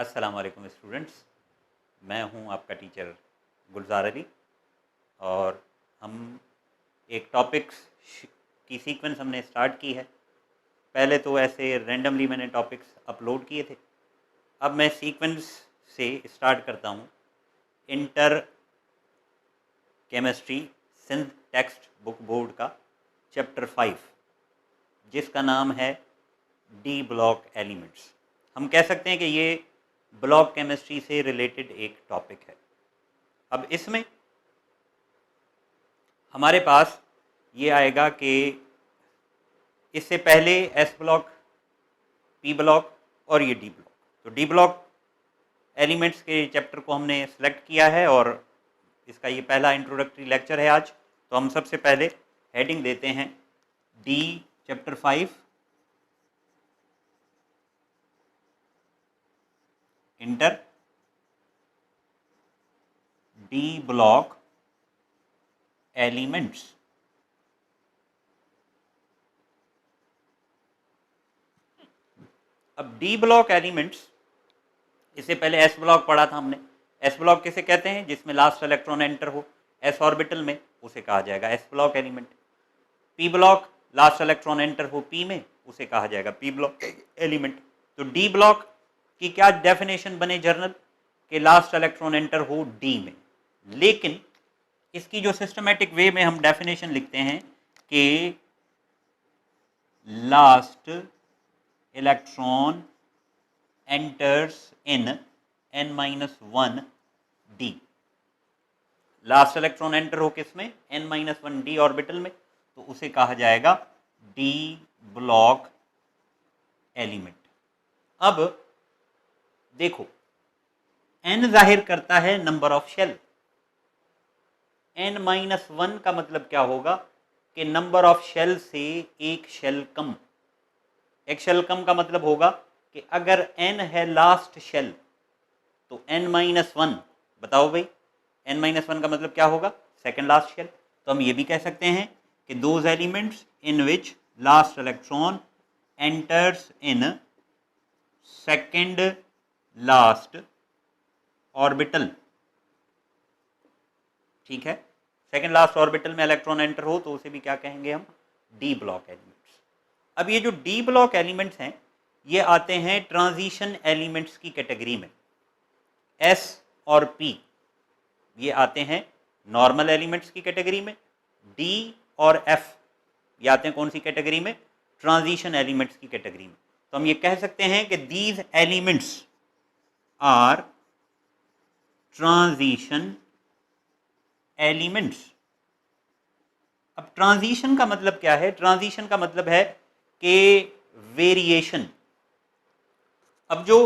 अस्सलाम वालेकुम स्टूडेंट्स, मैं हूं आपका टीचर गुलजार अली और हम एक टॉपिक्स की सीक्वेंस हमने स्टार्ट की है। पहले तो ऐसे रैंडमली मैंने टॉपिक्स अपलोड किए थे। अब मैं सीक्वेंस से स्टार्ट करता हूं। Inter chemistry synth text book board का चैप्टर 5, जिसका नाम है डी ब्लॉक एलिमेंट्स। हम कह सकते हैं कि ये ब्लॉक केमिस्ट्री से रिलेटेड एक टॉपिक है। अब इसमें हमारे पास ये आएगा कि इससे पहले एस ब्लॉक, पी ब्लॉक और ये डी ब्लॉक। तो डी ब्लॉक एलिमेंट्स के चैप्टर को हमने सेलेक्ट किया है और इसका ये पहला इंट्रोडक्टरी लेक्चर है आज। तो हम सबसे पहले हेडिंग देते हैं D chapter 5 inter D block elements. अब डी ब्लॉक एलिमेंट्स, इससे पहले एस ब्लॉक पढ़ा था हमने। एस ब्लॉक किसे कहते हैं? जिसमें लास्ट इलेक्ट्रॉन एंटर हो एस ऑर्बिटल में, उसे कहा जाएगा S block element. P block, last electron enter हो पी में, उसे कहा जाएगा पी ब्लॉक एलिमेंट। तो डी ब्लॉक की क्या डेफिनेशन बने जर्नल के? लास्ट इलेक्ट्रॉन एंटर हो डी में। लेकिन इसकी जो सिस्टमेटिक वे में हम डेफिनेशन लिखते हैं कि last electron enters in n-1 d। Last electron enter हो किसमें? n-1 d ऑर्बिटल में, तो उसे कहा जाएगा डी ब्लॉक एलिमेंट। अब देखो, n जाहिर करता है नंबर ऑफ शेल। n-1 का मतलब क्या होगा कि नंबर ऑफ शेल से एक शेल कम। एक शेल कम का मतलब होगा कि अगर n है लास्ट शेल तो n-1, बताओ भाई, n-1 का मतलब क्या होगा? Second last shell. तो हम ये भी कह सकते हैं कि those elements in which last electron enters in second last orbital. ठीक है, सेकेंड लास्ट ऑर्बिटल में इलेक्ट्रॉन एंटर हो तो उसे भी क्या कहेंगे हम? D block elements. अब ये जो डी ब्लॉक एलिमेंट्स हैं ये आते हैं ट्रांजिशन एलिमेंट्स की कैटेगरी में। एस और पी ये आते हैं नॉर्मल एलिमेंट्स की कैटेगरी में। डी और एफ ये आते हैं कौन सी कैटेगरी में? ट्रांजिशन एलिमेंट्स की कैटेगरी में। तो हम ये कह सकते हैं कि these elements are transition elements. अब ट्रांजिशन का मतलब क्या है? ट्रांजिशन का मतलब है कि वेरिएशन। अब जो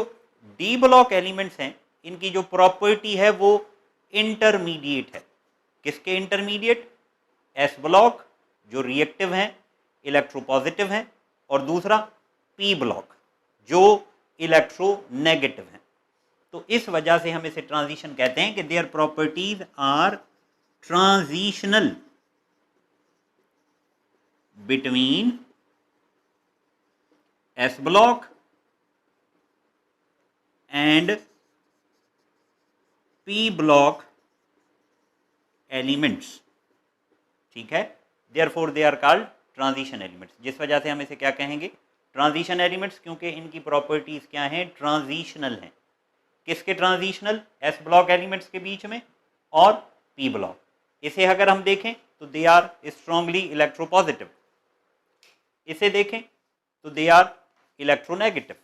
डी ब्लॉक एलिमेंट्स हैं इनकी जो प्रॉपर्टी है वो इंटरमीडिएट है। किसके इंटरमीडिएट? एस ब्लॉक जो रिएक्टिव हैं, इलेक्ट्रोपॉजिटिव हैं, और दूसरा पी ब्लॉक जो इलेक्ट्रोनेगेटिव हैं। तो इस वजह से हम इसे ट्रांजिशन कहते हैं कि their properties are transitional between S block and P block elements. ठीक है, therefore they are called transition elements. जिस वजह से हम इसे क्या कहेंगे? ट्रांजिशन एलिमेंट्स, क्योंकि इनकी प्रॉपर्टीज क्या हैं? ट्रांजिशनल हैं। किसके ट्रांजिशनल? एस ब्लॉक एलिमेंट्स के बीच में और पी ब्लॉक। इसे अगर हम देखें तो दे आर स्ट्रांगली इलेक्ट्रोपॉजिटिव, इसे देखें तो दे आर इलेक्ट्रोनेगेटिव।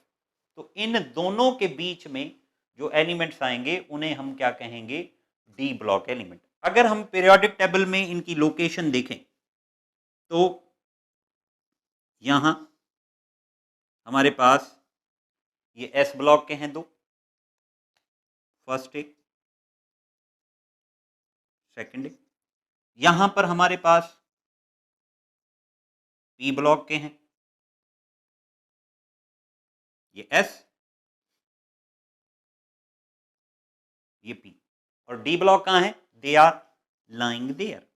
तो इन दोनों के बीच में जो एलिमेंट्स आएंगे उन्हें हम क्या कहेंगे? D block element. अगर हम पीरियोडिक टेबल में इनकी लोकेशन देखें तो यहां हमारे पास ये एस ब्लॉक के हैं दो, फर्स्ट एक, सेकंड एक। यहां पर हमारे पास पी ब्लॉक के हैं, ये एस, ये पी। और डी ब्लॉक कहां है? They are lying there.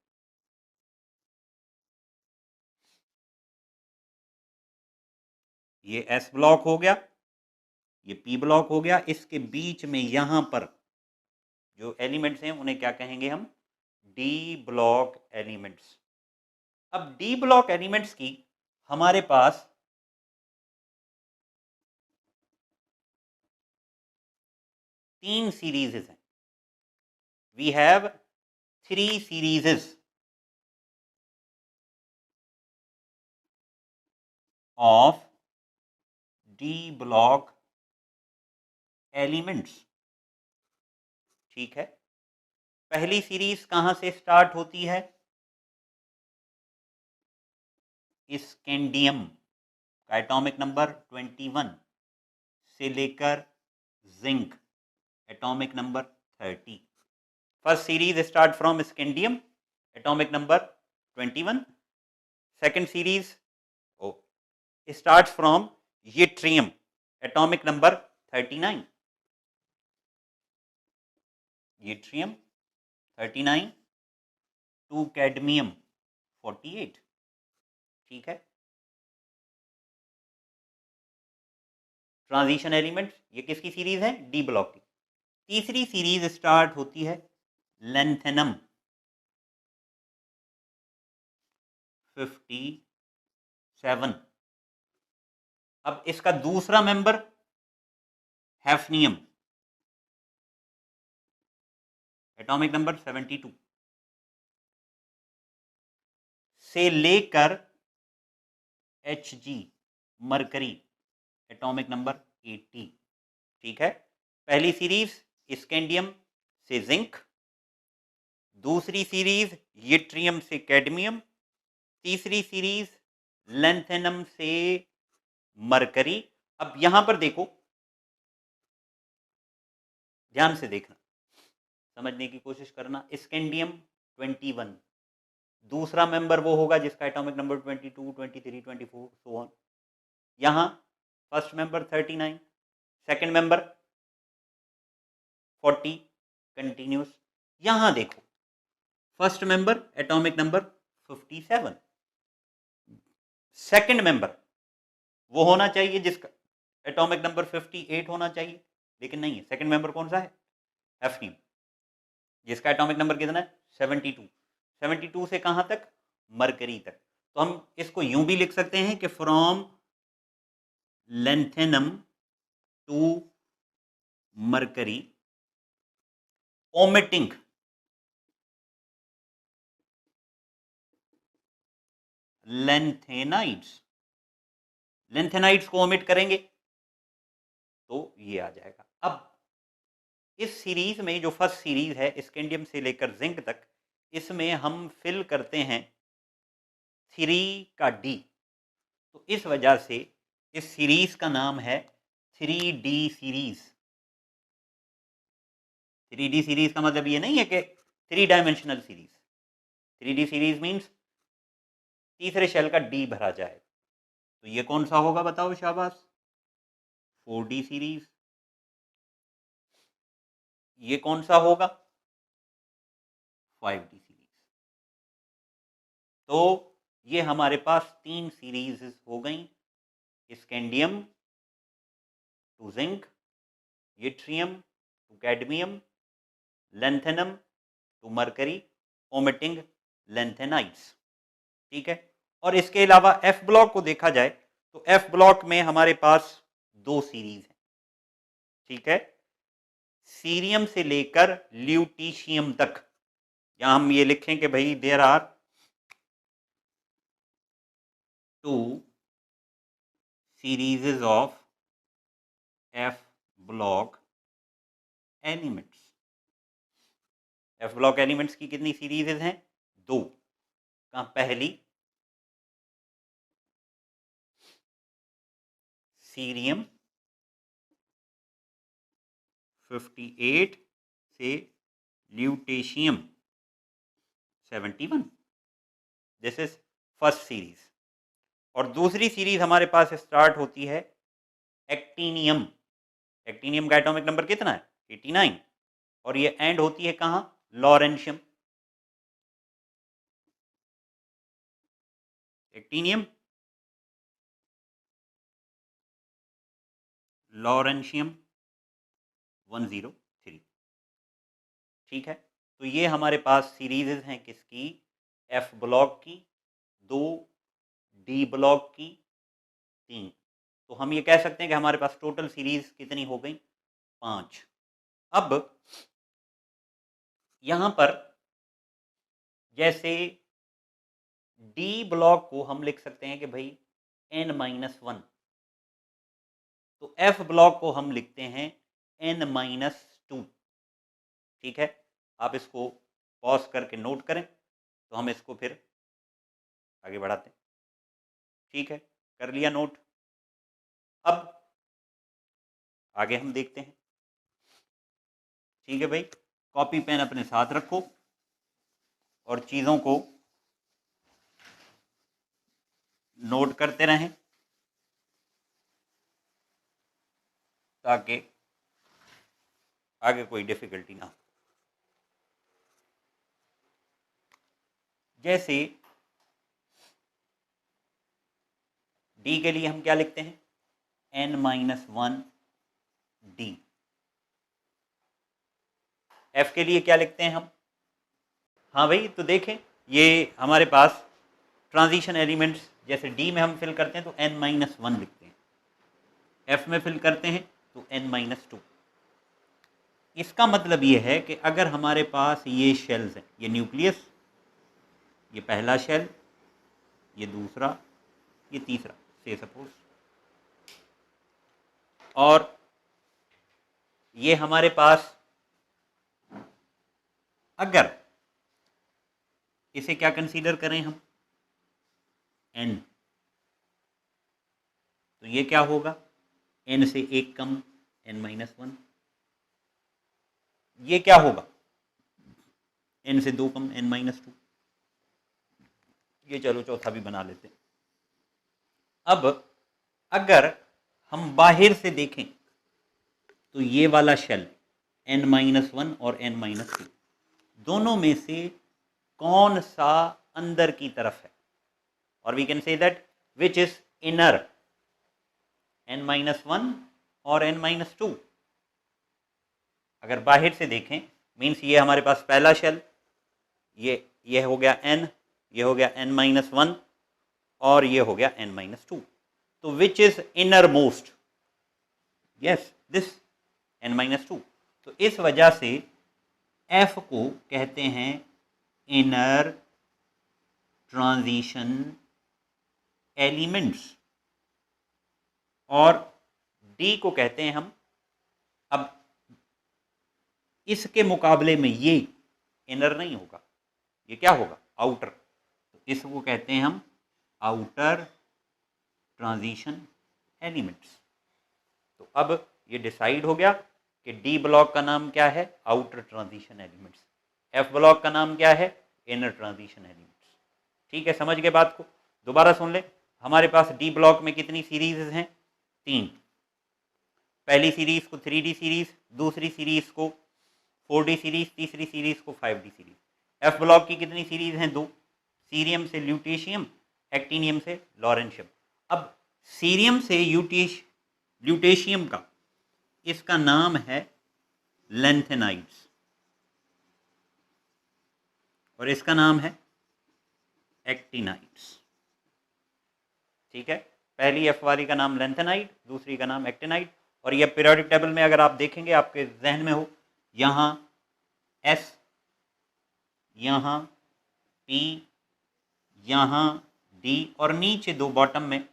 ये एस ब्लॉक हो गया, ये पी ब्लॉक हो गया, इसके बीच में यहां पर जो एलिमेंट्स हैं उन्हें क्या कहेंगे हम, डी ब्लॉक एलिमेंट्स। अब डी ब्लॉक एलिमेंट्स की हमारे पास तीन सीरीज हैं। We have 3 series of D block elements. ठीक है, पहली सीरीज कहां से स्टार्ट होती है, स्कैंडियम का एटॉमिक नंबर 21 से लेकर zinc atomic number 30। First series start from scandium atomic number 21। Second series start from yttrium atomic number 39। Yttrium 39 to cadmium 48। ठीक है, ट्रांजिशन एलिमेंट्स ये किसकी सीरीज है, डी ब्लॉक की। तीसरी सीरीज स्टार्ट होती है लेंथेनम 57। अब इसका दूसरा मेंबर हैफनियम एटॉमिक नंबर 72 से लेकर Hg मरकरी एटॉमिक नंबर 80। ठीक है, पहली सीरीज स्कैंडियम से जिंक, दूसरी सीरीज यट्रियम से कैडमियम, तीसरी सीरीज लेंथेनम से मरकरी। अब यहां पर देखो, ध्यान से देखना, समझने की कोशिश करना। स्कैंडियम 21, दूसरा मेंबर वो होगा जिसका एटॉमिक नंबर 22, 23, 24 सो ऑन। यहां first member 39, second member 40 continuous. यहां देखो first member atomic number 57, second member वो होना चाहिए जिसका एटॉमिक नंबर 58 होना चाहिए, लेकिन नहीं है। सेकंड मेंबर कौन सा है, एफनीम, जिसका एटॉमिक नंबर कितना है 72। 72 से कहां तक, मरकरी तक। तो हम इसको यूं भी लिख सकते हैं कि from lanthanum to mercury omitting lanthanides, lanthanides को ओमिट करेंगे तो ये आ जाएगा। अब इस सीरीज में जो फर्स्ट सीरीज है स्कैंडियम से लेकर जिंक तक, इसमें हम फिल करते हैं 3 का डी, तो इस वजह से इस सीरीज का नाम है 3D सीरीज। 3D सीरीज का मतलब ये नहीं है कि 3 dimensional series. 3D series means तीसरे शेल का डी भरा जाए। तो ये कौन सा होगा बताओ शाबाश, 4D सीरीज। ये कौन सा होगा, 5D सीरीज। तो ये हमारे पास 3 सीरीज हो गई, scandium to zinc, yttrium to cadmium, lanthanum to mercury omitting lanthanides. ठीक है, और इसके अलावा एफ ब्लॉक को देखा जाए तो एफ ब्लॉक में हमारे पास 2 सीरीज हैं। ठीक है, सीरियम से लेकर ल्यूटीशियम तक। यहां हम ये लिखें कि भाई there are 2 series of F block elements. F block elements की कितनी सीरीजेस हैं, 2। कहां, पहली सीरियम 58 से lutetium 71, this is first series. और दूसरी सीरीज हमारे पास स्टार्ट होती है एक्टीनियम। एक्टीनियम का एटॉमिक नंबर कितना है, 89, और ये एंड होती है कहां, लॉरेंशियम। Actinium lawrencium 103। ठीक है, तो ये हमारे पास सीरीज हैं किसकी, एफ ब्लॉक की, 2 डी ब्लॉक की, 3। तो हम ये कह सकते हैं कि हमारे पास टोटल सीरीज कितनी हो गई, 5। अब यहां पर जैसे डी ब्लॉक को हम लिख सकते हैं कि भाई n-1, तो एफ ब्लॉक को हम लिखते हैं n-2। ठीक है, आप इसको पॉज करके नोट करें तो हम इसको फिर आगे बढ़ाते हैं। ठीक है, कर लिया नोट। अब आगे हम देखते हैं। ठीक है भाई, कॉपी पेन अपने साथ रखो और चीज़ों को नोट करते रहें ताकि आगे कोई डिफिकल्टी ना हो। जैसे डी के लिए हम क्या लिखते हैं, n-1 डी। एफ के लिए क्या लिखते हैं हम, हाँ भाई, तो देखें ये हमारे पास ट्रांजिशन एलिमेंट्स, जैसे डी में हम फिल करते हैं तो n-1 लिखते हैं, एफ में फिल करते हैं तो n-2। इसका मतलब ये है कि अगर हमारे पास ये शेल्स हैं, ये न्यूक्लियस, ये पहला शेल, ये दूसरा, ये तीसरा, से सपोज, और ये हमारे पास अगर इसे क्या कंसीडर करें हम, n, तो ये क्या होगा, n से एक कम n-1। ये क्या होगा, n से दो कम n-2। ये चलो चौथा भी बना लेते हैं। अब अगर हम बाहर से देखें तो ये वाला शेल n-1 और n-2 दोनों में से कौन सा अंदर की तरफ है, और we can say that which is inner, n-1 और n-2। अगर बाहर से देखें मीन्स ये हमारे पास पहला शेल, ये हो गया n, ये हो गया n-1 और ये हो गया n-2। तो विच is inner most, yes this n-2। तो इस वजह से f को कहते हैं इनर ट्रांजिशन एलिमेंट्स और d को कहते हैं हम, अब इसके मुकाबले में ये इनर नहीं होगा, ये क्या होगा, आउटर। तो इसको कहते हैं हम आउटर ट्रांजिशन एलिमेंट्स। तो अब ये डिसाइड हो गया कि डी ब्लॉक का नाम क्या है, outer transition elements, F block का नाम क्या है, इनर ट्रांजिशन एलिमेंट्स। ठीक है, समझ गए बात को, दोबारा सुन ले। हमारे पास डी ब्लॉक में कितनी सीरीज हैं, 3। पहली सीरीज को 3D सीरीज, दूसरी सीरीज को 4D सीरीज, तीसरी सीरीज को 5D सीरीज। एफ ब्लॉक की कितनी सीरीज हैं, 2, सीरियम से ल्यूटेशियम, एक्टिनियम से लॉरेंशियम। अब सीरियम से ल्यूटेशियम का इसका नाम है लैंथेनाइड्स और इसका नाम है एक्टिनाइड्स। ठीक है, पहली एफ वाली का नाम लैंथेनाइड, दूसरी का नाम एक्टिनाइड। और ये पीरियोडिक टेबल में अगर आप देखेंगे आपके जहन में हो, यहाँ S, यहाँ P, यहाँ D और नीचे 2 बॉटम में,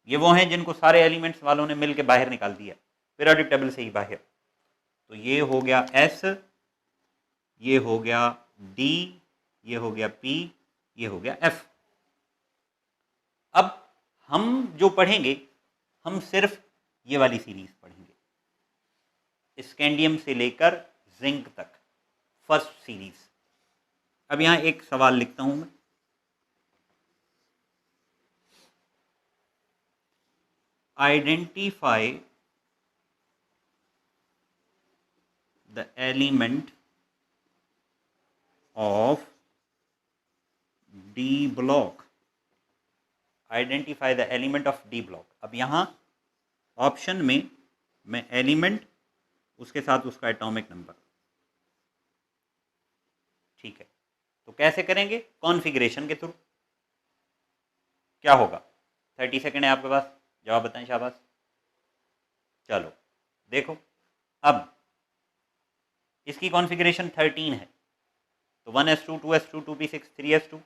ये वो हैं जिनको सारे एलिमेंट्स वालों ने मिलकर बाहर निकाल दिया पीरियोडिक टेबल से ही बाहर। तो ये हो गया S, ये हो गया D, ये हो गया P, ये हो गया F। अब हम जो पढ़ेंगे हम सिर्फ ये वाली सीरीज पढ़ेंगे, स्कैंडियम से लेकर जिंक तक, फर्स्ट सीरीज। अब यहां एक सवाल लिखता हूं मैं, identify the element of D block, identify the element of D block. अब यहां ऑप्शन में में एलिमेंट, उसके साथ उसका एटॉमिक नंबर। ठीक है, तो कैसे करेंगे? कॉन्फ़िगरेशन के थ्रू। क्या होगा? 30 सेकेंड है आपके पास, जवाब बताएं, शाबाश। चलो देखो, अब इसकी कॉन्फ़िगरेशन 13 है, तो 1s2 2s2 2p6 3s2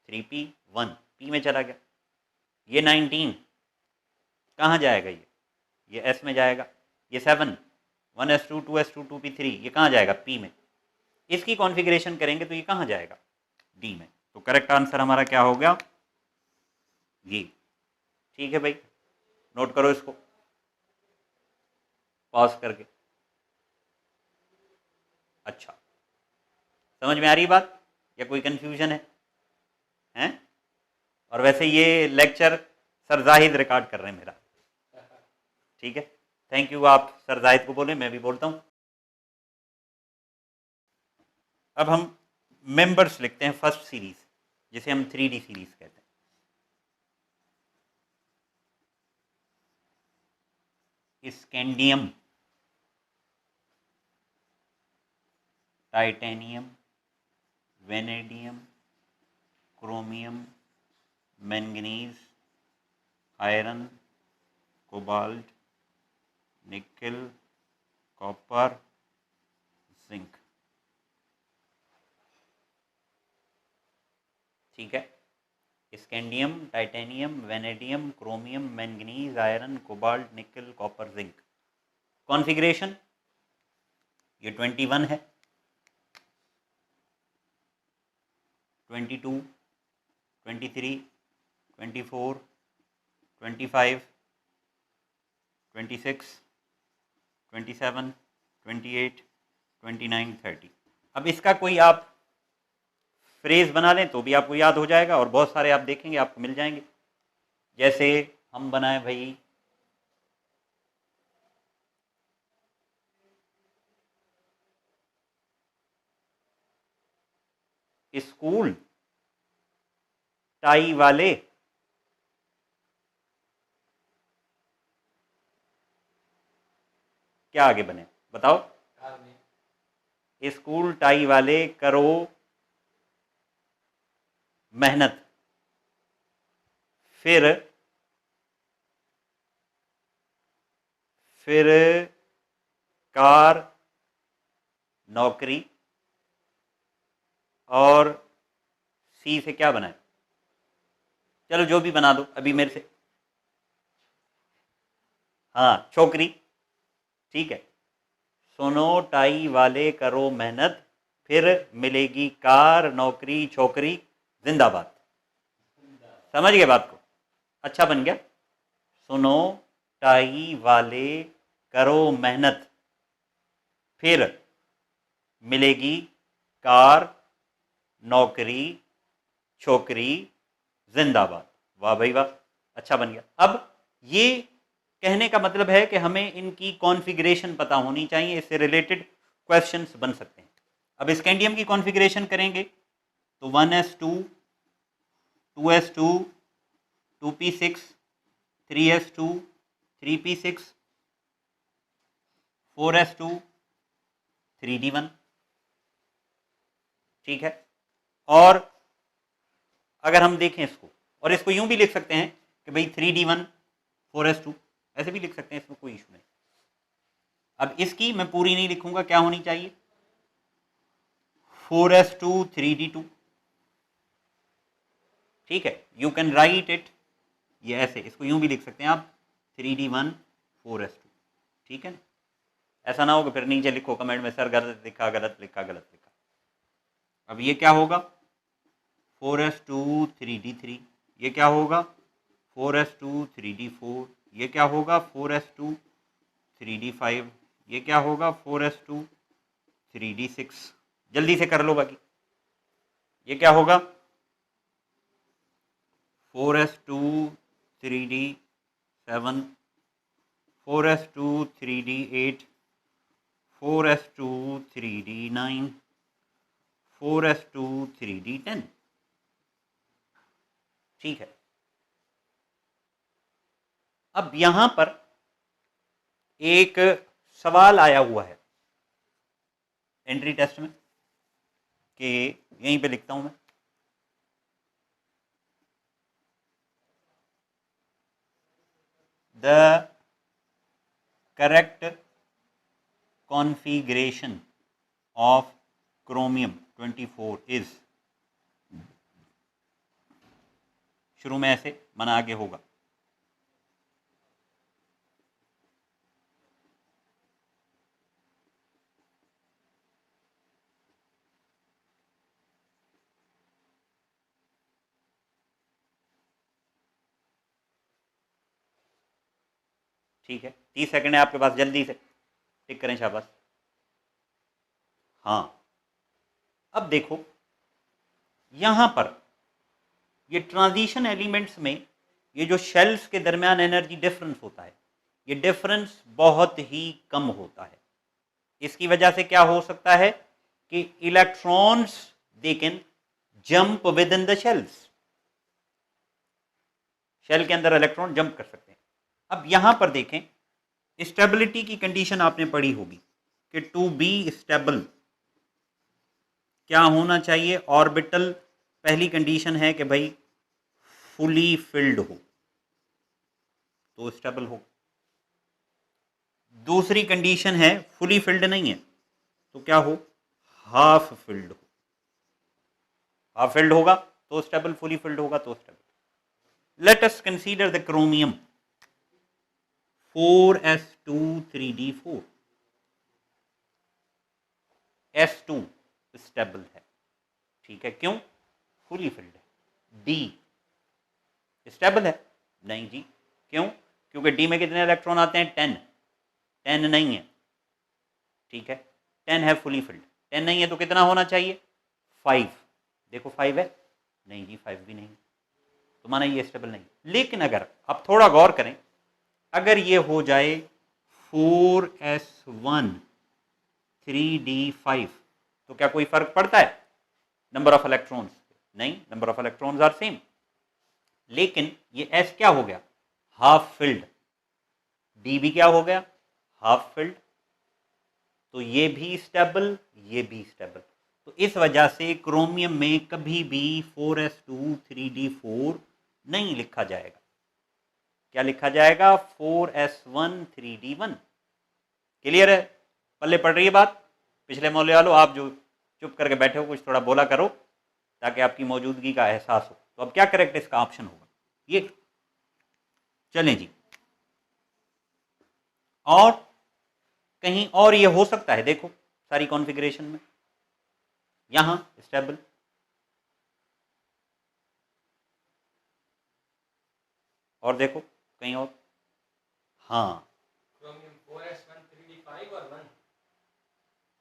3p1 p में चला गया। ये 19 कहाँ जाएगा? ये s में जाएगा। ये 7 1s2 2s2 2p3 ये कहाँ जाएगा? p में। इसकी कॉन्फ़िगरेशन करेंगे तो ये कहाँ जाएगा? d में। तो करेक्ट आंसर हमारा क्या हो गया? ये। ठीक है भाई, नोट करो इसको पॉज करके। अच्छा, समझ में आ रही बात या कोई कंफ्यूजन है? हैं? और वैसे ये लेक्चर सर जाहिद रिकॉर्ड कर रहे हैं मेरा। ठीक है, थैंक यू। आप सर जाहिद को बोले, मैं भी बोलता हूँ। अब हम मेंबर्स लिखते हैं फर्स्ट सीरीज, जिसे हम 3D सीरीज कहते हैं। Scandium, titanium, vanadium, chromium, manganese, iron, cobalt, निकल, कॉपर, जिंक। ठीक है, scandium, titanium, vanadium, chromium, manganese, iron, cobalt, निकल, कॉपर, जिंक। कॉन्फ़िगरेशन ये 21 है, 22, 23, 24, 25, 26, 27, 28, 29, 30। अब इसका कोई आप फ्रेज बना लें तो भी आपको याद हो जाएगा, और बहुत सारे आप देखेंगे आपको मिल जाएंगे। जैसे हम बनाए भाई, स्कूल टाई वाले क्या आगे बने बताओ? स्कूल टाई वाले करो मेहनत, फिर कार नौकरी, और सी से क्या बनाए? चलो जो भी बना दो अभी मेरे से। हाँ, छोकरी। ठीक है, सुनो टाई वाले करो मेहनत, फिर मिलेगी कार नौकरी छोकरी, जिंदाबाद। समझ गए बात को? अच्छा बन गया। सुनो टाई वाले करो मेहनत, फिर मिलेगी कार नौकरी छोकरी, जिंदाबाद। वाह भाई वाह, अच्छा बन गया। अब ये कहने का मतलब है कि हमें इनकी कॉन्फ़िगरेशन पता होनी चाहिए, इससे रिलेटेड क्वेश्चंस बन सकते हैं। अब स्कैंडियम की कॉन्फ़िगरेशन करेंगे तो 1s2 2s2 2p6 3s2 3p6 4s2 3d1। ठीक है, और अगर हम देखें इसको, और इसको यूं भी लिख सकते हैं कि भाई 3d1 4s2, ऐसे भी लिख सकते हैं, इसमें कोई इशू नहीं। अब इसकी मैं पूरी नहीं लिखूंगा, क्या होनी चाहिए? 4s2 3d2। ठीक है, यू कैन राइट इट ये ऐसे, इसको यूं भी लिख सकते हैं आप 3d1 4s2। ठीक है, ऐसा ना हो कि फिर नीचे लिखो कमेंट में सर गलत लिखा गलत लिखा गलत लिखा। अब ये क्या होगा? 4s2 3d3। ये क्या होगा? 4s2 3d4। ये क्या होगा? 4s2 3d5। ये क्या होगा? 4s2 3d6। जल्दी से कर लो बाकी। ये क्या होगा? 4s2 3d7, 4s2 3d8, 4s2 3d9, 4s2 3d10। ठीक है, अब यहां पर एक सवाल आया हुआ है एंट्री टेस्ट में कि यहीं पे लिखता हूं मैं, the correct configuration of chromium 24 is, शुरू में ऐसे माना आगे होगा, ठीक है 30 सेकंड है आपके पास, जल्दी से टिक करें, शाबाश। हाँ, अब देखो यहां पर ये ट्रांजिशन एलिमेंट्स में ये जो शेल्स के दरमियान एनर्जी डिफरेंस होता है, ये डिफरेंस बहुत ही कम होता है। इसकी वजह से क्या हो सकता है कि electrons they can jump within the shells, shell के अंदर इलेक्ट्रॉन जंप कर सकते हैं। अब यहां पर देखें, स्टेबिलिटी की कंडीशन आपने पढ़ी होगी कि टू बी स्टेबल क्या होना चाहिए, ऑर्बिटल पहली कंडीशन है कि भाई फुली फिल्ड हो तो स्टेबल हो। दूसरी कंडीशन है फुली फिल्ड नहीं है तो क्या हो, हाफ फिल्ड हो। हाफ फिल्ड होगा तो स्टेबल, फुली फिल्ड होगा तो stable. Let us consider the chromium 4s2 3d4, s2 stable है, ठीक है, क्यों, फुली फिल्ड है। डी स्टेबल है, नहीं जी, क्यों, क्योंकि डी में कितने इलेक्ट्रॉन आते हैं, 10, 10 नहीं है, ठीक है, 10 है फुली फिल्ड, 10 नहीं है तो कितना होना चाहिए, 5, देखो 5 है, नहीं जी 5 भी नहीं, तो माना ये स्टेबल नहीं। लेकिन अगर आप थोड़ा गौर करें, अगर ये हो जाए 4s1 3d5 तो क्या कोई फर्क पड़ता है नंबर ऑफ इलेक्ट्रॉन्स, नहीं, number of electrons are same. लेकिन ये s क्या हो गया, हाफ फिल्ड, डी भी क्या हो गया, हाफ फिल्ड, तो ये भी स्टेबल, ये भी स्टेबल। तो इस वजह से क्रोमियम में कभी भी 4s2 3d4 नहीं लिखा जाएगा। क्या लिखा जाएगा, 4s1 3d1। क्लियर है, पल्ले पड़ रही है बात। पिछले मोहल्ले वालों, आप जो चुप करके बैठे हो कुछ थोड़ा बोला करो ताकि आपकी मौजूदगी का एहसास हो। तो अब क्या करेक्ट इसका ऑप्शन होगा, ये। चलें जी, और कहीं और ये हो सकता है, देखो सारी कॉन्फ़िगरेशन में यहां स्टेबल, और देखो कहीं और, हाँ,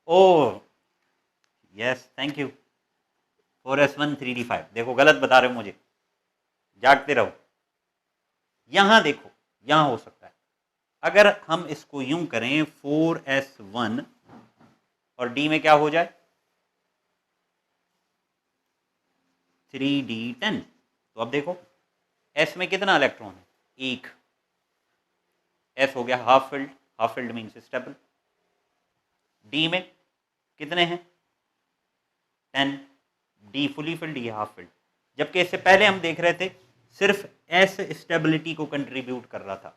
ओ yes, thank you, 4s1 3d5, देखो गलत बता रहे हो मुझे, जागते रहो। यहां देखो, यहां हो सकता है, अगर हम इसको यूं करें 4s1 और डी में क्या हो जाए 3d10, तो अब देखो एस में कितना इलेक्ट्रॉन है, एक, एस हो गया half filled, half filled means stable. D में कितने हैं 10, डी फुली फिल्ड, ये हाफ फिल्ड। जबकि इससे पहले हम देख रहे थे सिर्फ एस स्टेबिलिटी को कंट्रीब्यूट कर रहा था,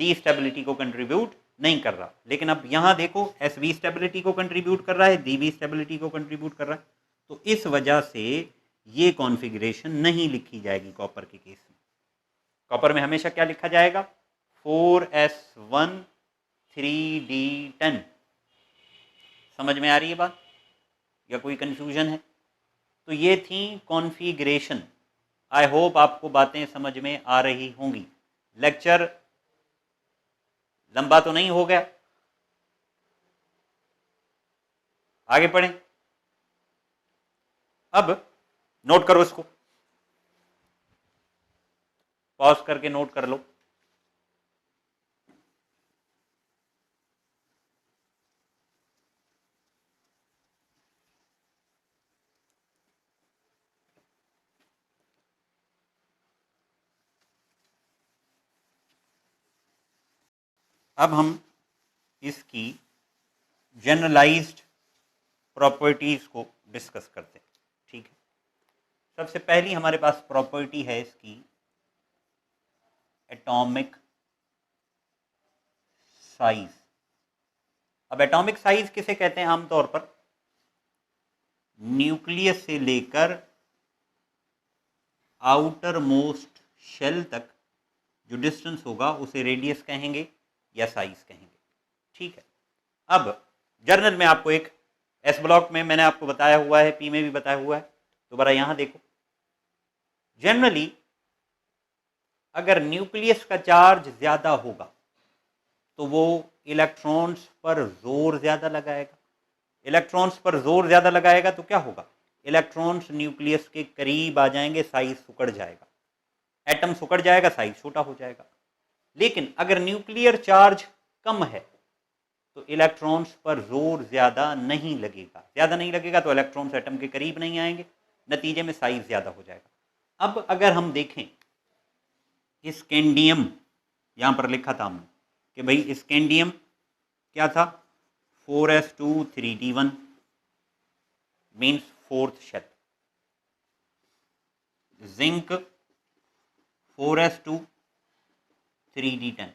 डी स्टेबिलिटी को कंट्रीब्यूट नहीं कर रहा। लेकिन अब यहां देखो एस भी स्टेबिलिटी को कंट्रीब्यूट कर रहा है, डी भी स्टेबिलिटी को कंट्रीब्यूट कर रहा है, तो इस वजह से ये कॉन्फ़िगरेशन नहीं लिखी जाएगी कॉपर के केस में। कॉपर में हमेशा क्या लिखा जाएगा, 4s1 3d10। समझ में आ रही है बात या कोई कंफ्यूजन है? तो ये थी कॉन्फ़िगरेशन। आई होप आपको बातें समझ में आ रही होंगी। लेक्चर लंबा तो नहीं हो गया, आगे पढ़ें। अब नोट करो, इसको पॉज करके नोट कर लो। अब हम इसकी जनरलाइज्ड प्रॉपर्टीज को डिस्कस करते हैं। ठीक है, सबसे पहली हमारे पास प्रॉपर्टी है इसकी एटॉमिक साइज। अब एटॉमिक साइज किसे कहते हैं? आमतौर पर न्यूक्लियस से लेकर आउटर मोस्ट शेल तक जो डिस्टेंस होगा उसे रेडियस कहेंगे या साइज कहेंगे। ठीक है, अब जर्नल में आपको एक एस ब्लॉक में मैंने आपको बताया हुआ है, पी में भी बताया हुआ है, दोबारा यहां देखो। जनरली अगर न्यूक्लियस का चार्ज ज्यादा होगा तो वो इलेक्ट्रॉन्स पर जोर ज्यादा लगाएगा। इलेक्ट्रॉन्स पर जोर ज्यादा लगाएगा तो क्या होगा? इलेक्ट्रॉन्स न्यूक्लियस के करीब आ जाएंगे, साइज सिकुड़ जाएगा, एटम सिकुड़ जाएगा, साइज छोटा हो जाएगा। लेकिन अगर न्यूक्लियर चार्ज कम है तो इलेक्ट्रॉन्स पर जोर ज्यादा नहीं लगेगा तो इलेक्ट्रॉन्स एटम के करीब नहीं आएंगे, नतीजे में साइज ज्यादा हो जाएगा। अब अगर हम देखें स्कैंडियम, यहां पर लिखा था हमने कि भाई स्कैंडियम क्या था? 4s2 3d1 means fourth shell. Zinc 4s2 3d10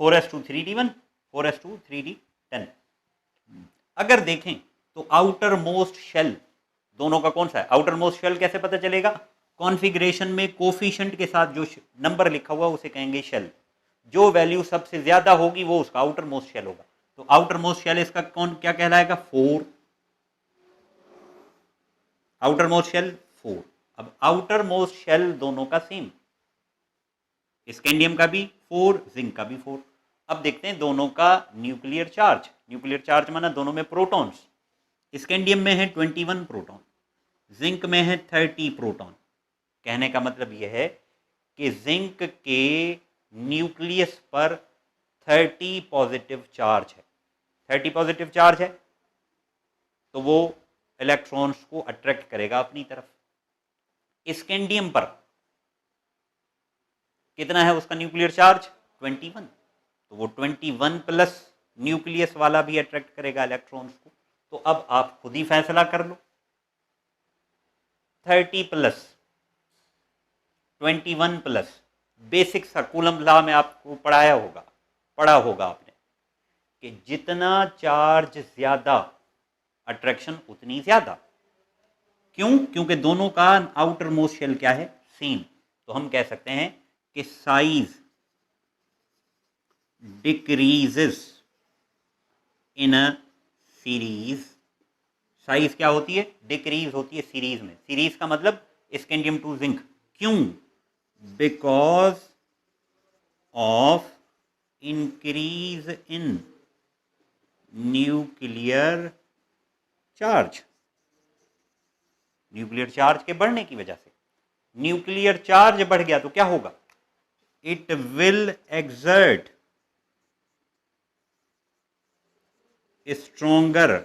4s2 3d1 4s2 3d10। अगर देखें तो आउटर मोस्ट शेल दोनों का कौन सा है? आउटर मोस्ट शेल कैसे पता चलेगा? कॉन्फ़िगरेशन में कोफिशिएंट के साथ जो नंबर लिखा हुआ उसे कहेंगे शेल। जो वैल्यू सबसे ज्यादा होगी वो उसका आउटर मोस्ट शेल होगा। तो आउटर मोस्ट शेल इसका कौन क्या कहलाएगा? 4। Outermost shell 4। अब आउटर मोस्ट शेल दोनों का सेम, स्कैंडियम का भी 4, जिंक का भी 4। अब देखते हैं दोनों का न्यूक्लियर चार्ज। न्यूक्लियर चार्ज माना दोनों में प्रोटॉन्स। स्कैंडियम में है 21 प्रोटॉन, जिंक में है 30 प्रोटॉन। कहने का मतलब यह है कि जिंक के न्यूक्लियस पर 30 पॉजिटिव चार्ज है। 30 पॉजिटिव चार्ज है तो वो इलेक्ट्रॉन्स को अट्रैक्ट करेगा अपनी तरफ। स्कैंडियम पर कितना है उसका न्यूक्लियर चार्ज? 21। तो वो 21 प्लस न्यूक्लियस वाला भी अट्रैक्ट करेगा इलेक्ट्रॉन्स को। तो अब आप खुद ही फैसला कर लो, 30 प्लस 21 प्लस, बेसिक सा कूलम लॉ में आपको पढ़ा होगा आपने कि जितना चार्ज ज्यादा अट्रैक्शन उतनी ज्यादा। क्यों? क्योंकि दोनों का आउटर मोस्ट शेल क्या है? सेम। तो हम कह सकते हैं कि size decreases in a series. Size क्या होती है? डिक्रीज होती है सीरीज में। सीरीज का मतलब स्कैंडियम टू जिंक। क्यों? Because of increase in nuclear charge. Nuclear charge के बढ़ने की वजह से। न्यूक्लियर चार्ज बढ़ गया तो क्या होगा? It will exert stronger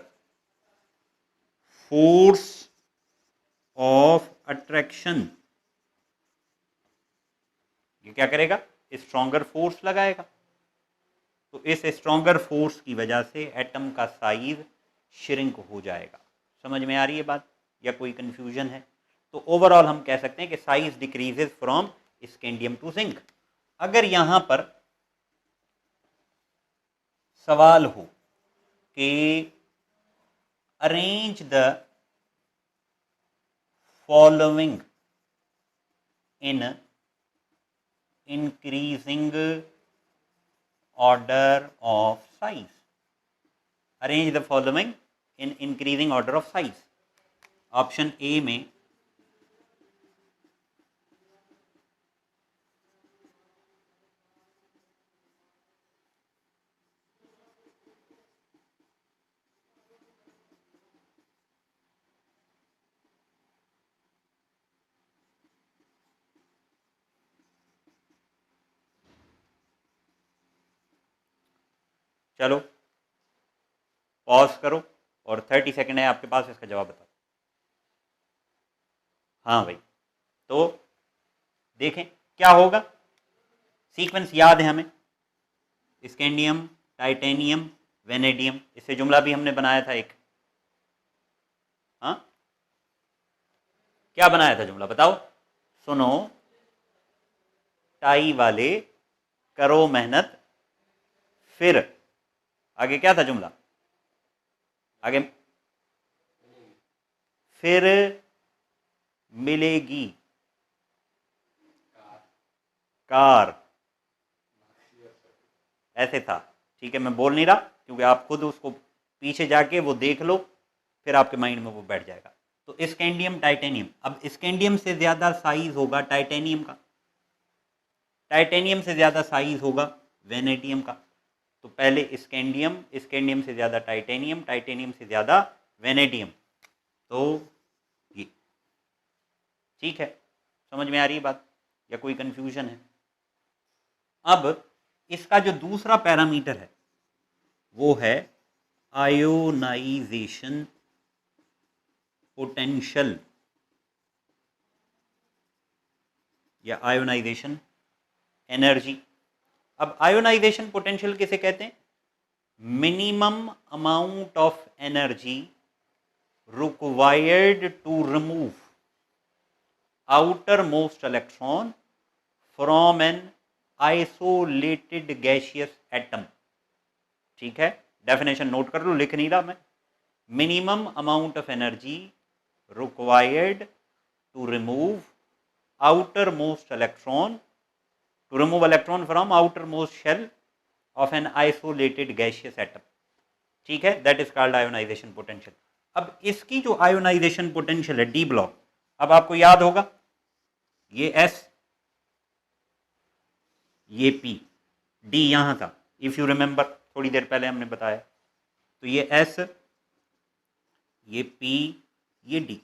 force of attraction. ये क्या करेगा? स्ट्रोंगर फोर्स लगाएगा। तो इस स्ट्रोंगर फोर्स की वजह से एटम का साइज श्रिंक हो जाएगा। समझ में आ रही है बात या कोई कंफ्यूजन है? तो ओवरऑल हम कह सकते हैं कि size decreases from scandium to zinc. अगर यहां पर सवाल हो कि arrange the following in increasing order of size, arrange the following in increasing order of size. Option A में चलो पॉज करो और 30 सेकेंड है आपके पास, इसका जवाब बताओ। हाँ भाई, तो देखें क्या होगा। सीक्वेंस याद है हमें, स्कैंडियम, टाइटेनियम, वेनेडियम, इससे जुमला भी हमने बनाया था एक। हाँ, क्या बनाया था जुमला बताओ? सुनो टाई वाले करो मेहनत, फिर आगे क्या था जुमला? आगे फिर मिलेगी कार, ऐसे था। ठीक है, मैं बोल नहीं रहा क्योंकि आप खुद उसको पीछे जाके वो देख लो, फिर आपके माइंड में वो बैठ जाएगा। तो स्कैंडियम, टाइटेनियम, अब स्कैंडियम से ज्यादा साइज होगा टाइटेनियम का, टाइटेनियम से ज्यादा साइज होगा वेनेडियम का। तो पहले स्कैंडियम, स्कैंडियम से ज्यादा टाइटेनियम, टाइटेनियम से ज्यादा वेनेडियम। तो ये ठीक है, समझ में आ रही है बात या कोई कंफ्यूजन है? अब इसका जो दूसरा पैरामीटर है वो है आयोनाइजेशन पोटेंशियल या आयोनाइजेशन एनर्जी। अब आयोनाइजेशन पोटेंशियल किसे कहते हैं? Minimum amount of energy required to remove outermost electron from an isolated gaseous atom. ठीक है, डेफिनेशन नोट कर लो, लिख नहीं रहा मैं। Minimum amount of energy required to remove outermost electron, to remove electron from outermost shell of an isolated gaseous atom. ठीक है, that is called ionisation potential. अब इसकी जो आयोनाइजेशन पोटेंशियल है डी ब्लॉक, अब आपको याद होगा ये एस, ये पी, डी यहां था, इफ यू रिमेंबर थोड़ी देर पहले हमने बताया। तो ये एस, ये पी, ये डी।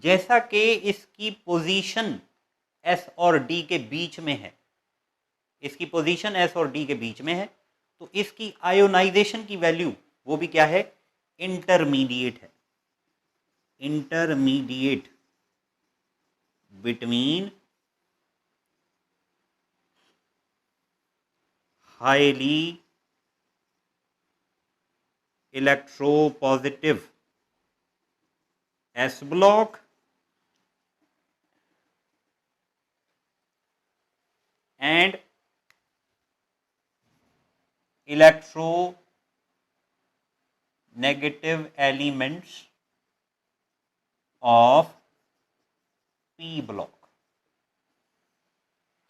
जैसा कि इसकी पोजीशन एस और डी के बीच में है, इसकी पोजीशन एस और डी के बीच में है, तो इसकी आयोनाइजेशन की वैल्यू वो भी क्या है? इंटरमीडिएट है। Intermediate between highly electropositive S block and electro negative elements of P block.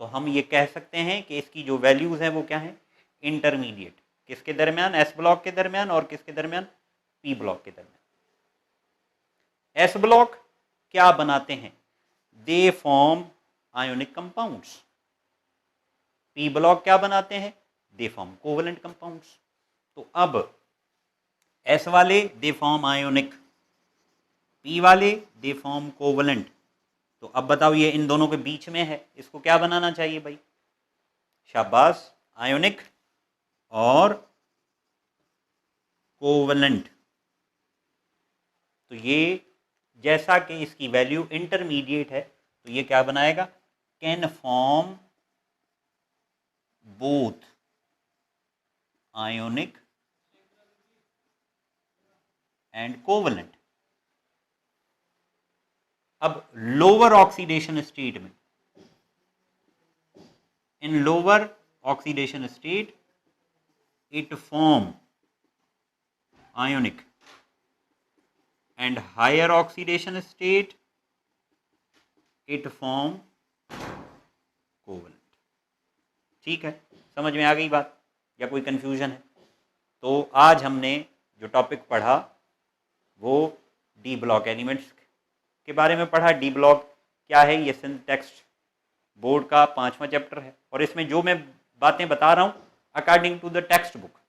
तो हम ये कह सकते हैं कि इसकी जो वैल्यूज हैं वो क्या है? इंटरमीडिएट। किसके दरमियान? एस ब्लॉक के दरमियान, और किसके दरमियान? पी ब्लॉक के दरमियान। एस ब्लॉक क्या बनाते हैं? They form ionic compounds. P block क्या बनाते हैं? They form covalent compounds. तो अब एस वाले दे फॉर्म आयोनिक, पी वाले दे फॉर्म कोवेलेंट। तो अब बताओ ये इन दोनों के बीच में है, इसको क्या बनाना चाहिए भाई? शाबाश, आयोनिक और कोवेलेंट। तो ये जैसा कि इसकी वैल्यू इंटरमीडिएट है, तो ये क्या बनाएगा? Can form both ionic and covalent. अब लोअर ऑक्सीडेशन स्टेट में, in lower oxidation state it form ionic and higher oxidation state it form covalent. ठीक है, समझ में आ गई बात या कोई कंफ्यूजन है? तो आज हमने जो टॉपिक पढ़ा वो डी ब्लॉक एलिमेंट्स के बारे में पढ़ा। डी ब्लॉक क्या है? ये सिंटैक्स बोर्ड का 5वां चैप्टर है, और इसमें जो मैं बातें बता रहा हूँ according to the textbook.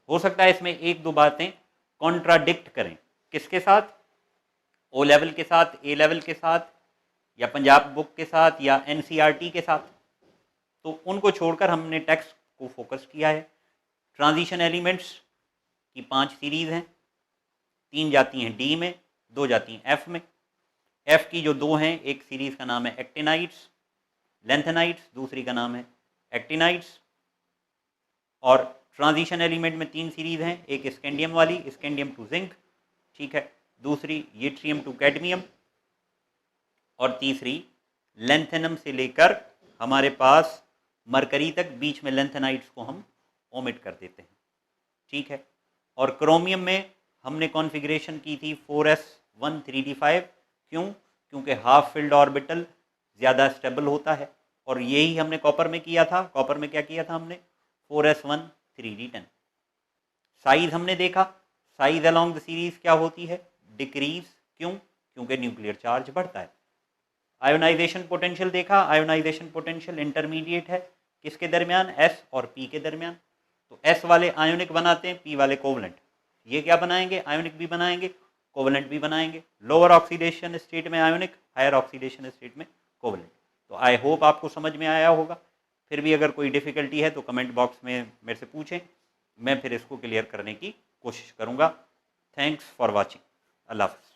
हो सकता है इसमें एक दो बातें कॉन्ट्राडिक्ट करें। किसके साथ? ओ लेवल के साथ, ए लेवल के साथ, या पंजाब बुक के साथ, या एनसीईआरटी के साथ। तो उनको छोड़कर हमने टेक्स्ट को फोकस किया है। ट्रांजिशन एलिमेंट्स की 5 सीरीज हैं, 3 जाती हैं डी में, 2 जाती हैं एफ में। एफ की जो 2 हैं, एक सीरीज का नाम है एक्टिनाइट्स, लेंथेनाइट्स, दूसरी का नाम है एक्टिनाइड्स। और ट्रांजिशन एलिमेंट में 3 सीरीज हैं, एक स्कैंडियम वाली, स्कैंडियम टू जिंक, ठीक है, दूसरी यट्रियम टू कैडमियम, और तीसरी लेंथेनम से लेकर हमारे पास मरकरी तक, बीच में लेंथेनाइड्स को हम ओमिट कर देते हैं, ठीक है। और क्रोमियम में हमने कॉन्फ़िगरेशन की थी 4s1 3d5, क्यों? क्योंकि हाफ फिल्ड ऑर्बिटल ज़्यादा स्टेबल होता है, और यही हमने कॉपर में किया था। कॉपर में क्या किया था हमने? 4s1 3d10। साइज हमने देखा, साइज अलोंग द सीरीज क्या होती है? डिक्रीज, क्यों? क्योंकि न्यूक्लियर चार्ज बढ़ता है। आयोनाइजेशन पोटेंशियल देखा, आयोनाइजेशन पोटेंशियल इंटरमीडिएट है, किसके दरमियान? S और P के दरमियान। तो S वाले आयोनिक बनाते हैं, P वाले कोवलेंट। ये क्या बनाएंगे? आयोनिक भी बनाएंगे, कोवलेंट भी बनाएंगे। लोअर ऑक्सीडेशन स्टेट में आयोनिक, हायर ऑक्सीडेशन स्टेट में कोवलेंट। तो आई होप आपको समझ में आया होगा। फिर भी अगर कोई डिफिकल्टी है तो कमेंट बॉक्स में मेरे से पूछें, मैं फिर इसको क्लियर करने की कोशिश करूँगा। Thanks for watching. अल्लाह हाफ़िज़।